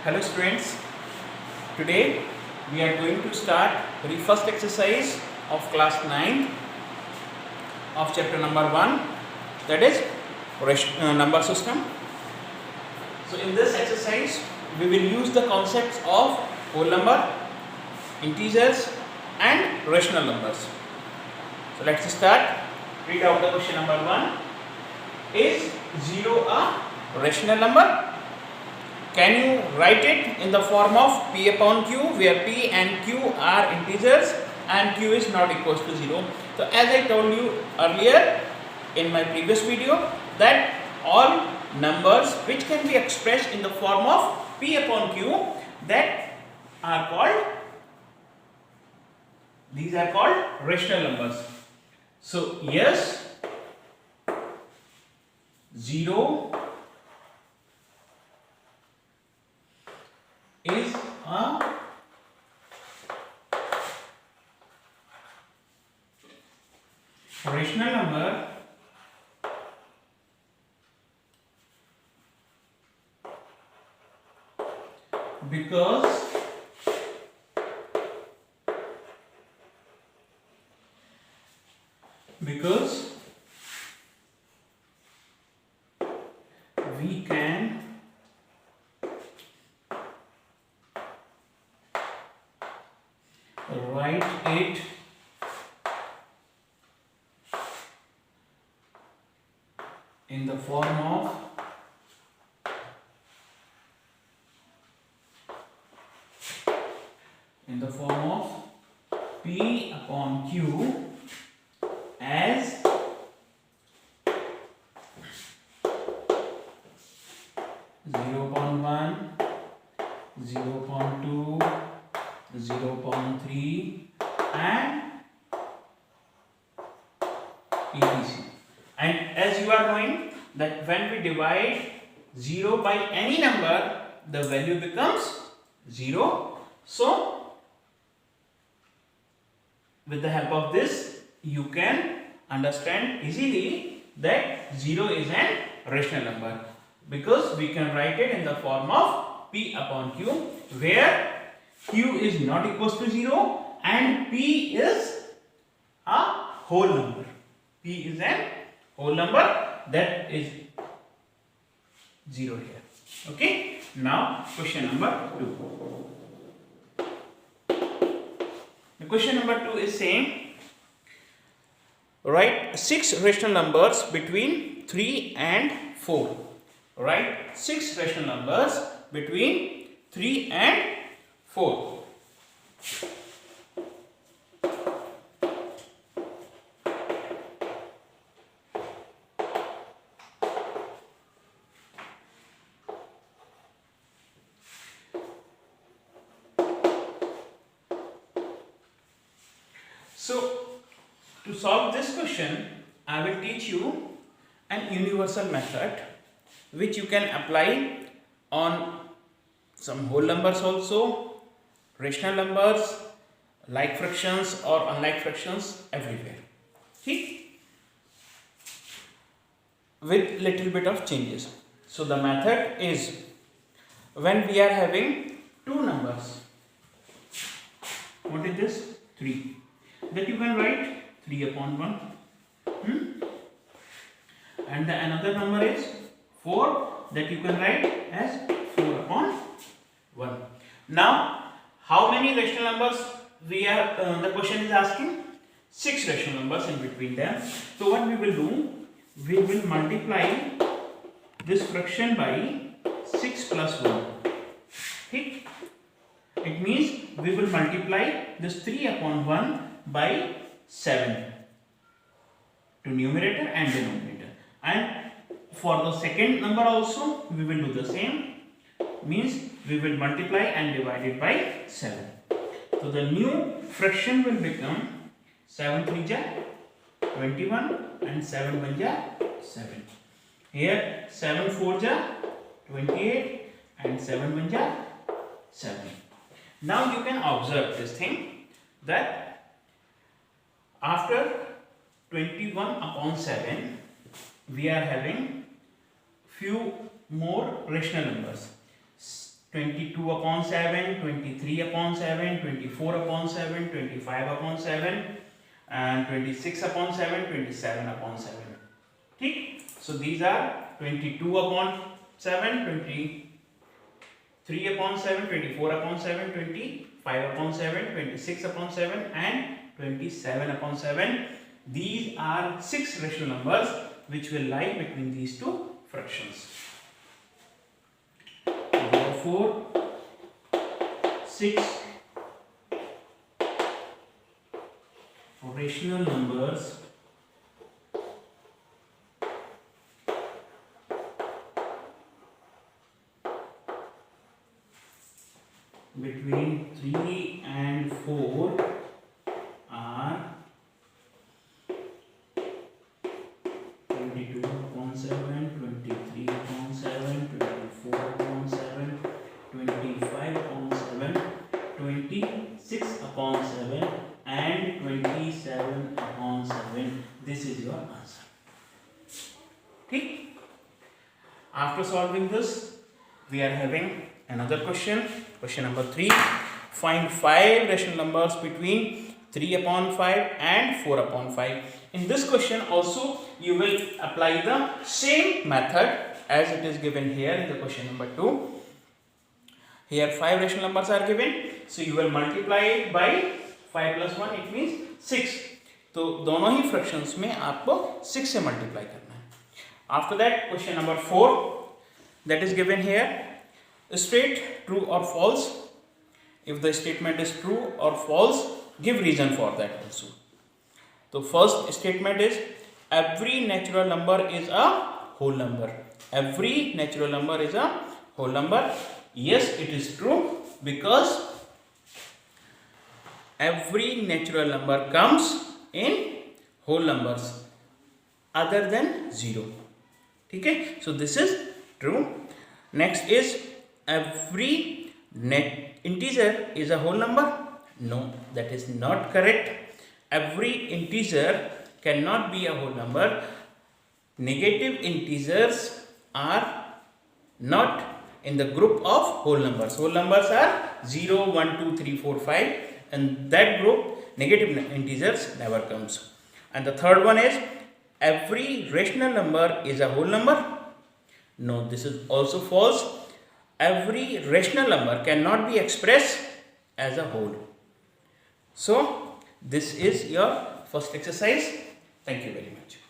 Hello students, today we are going to start the first exercise of class 9 of chapter number 1, that is number system. So in this exercise we will use the concepts of whole number, integers and rational numbers. So let's start. Read out the question number 1. Is 0 a rational number? Can you write it in the form of P upon Q, where P and Q are integers and Q is not equals to 0. So as I told you earlier in my previous video, that all numbers which can be expressed in the form of P upon Q, that are called, these are called rational numbers. So yes, 0 is a rational number because we can write it in the form of P upon Q as 0.1, 0.2, 0.3 and etc. And as you are knowing that when we divide 0 by any number, the value becomes 0. So with the help of this, you can understand easily that 0 is an rational number, because we can write it in the form of P upon Q, where Q is not equals to 0 and P is a whole number. P is an whole number, that is 0 here. Okay. Now question number 2. The question number 2 is saying, write 6 rational numbers between 3 and 4. Write 6 rational numbers between 3 and 4. So to solve this question, I will teach you an universal method which you can apply on some whole numbers also, rational numbers, like fractions or unlike fractions, everywhere. See? With little bit of changes. So the method is, when we are having two numbers, what is this? 3. That you can write 3 upon 1. And the another number is 4, that you can write as 4 upon 1. Now, how many rational numbers we are, the question is asking? 6 rational numbers in between them. So what we will do? We will multiply this fraction by 6 plus 1. Okay? It means we will multiply this 3 upon 1 by 7 to numerator and denominator. And for the second number also we will do the same, means we will multiply and divide it by 7. So the new fraction will become 7 3 ja 21 and 7 1 ja 7. Here 7 4 ja 28 and 7 1 ja 7. Now you can observe this thing, that after 21 upon 7 we are having few more rational numbers. 22 upon 7, 23 upon 7, 24 upon 7, 25 upon 7 and 26 upon 7, 27 upon 7. ठीक? So these are 22 upon 7, 23 upon 7, 24 upon 7, 25 upon 7, 26 upon 7 and 27 upon 7. These are 6 rational numbers which will lie between these two fractions. Therefore, 6 rational numbers between 3 and 4 are 22 upon 7, 23 upon 7, 24 upon 7, 25 upon 7, 26 upon 7 and 27 upon 7. This is your answer. Okay? After solving this, we are having another question. Question number 3. Find 5 rational numbers between 3 upon 5 and 4 upon 5. In this question also you will apply the same method as it is given here in the question number 2. Here 5 rational numbers are given. So you will multiply it by 5 plus 1, it means 6. तो दोनों ही fractions में आपको 6 से multiply करना है. After that, question number 4 that is given here. State true or false. If the statement is true or false, give reason for that also. The first statement is every natural number is a whole number. Every natural number is a whole number. Yes, it is true because every natural number comes in whole numbers other than 0. Okay, so this is true. Next is every integer is a whole number. No, that is not correct. Every integer cannot be a whole number. Negative integers are not in the group of whole numbers. Whole numbers are 0, 1, 2, 3, 4, 5. And that group, negative integers never comes. And the third one is every rational number is a whole number. No, this is also false. Every rational number cannot be expressed as a whole. So, this is your first exercise. Thank you very much.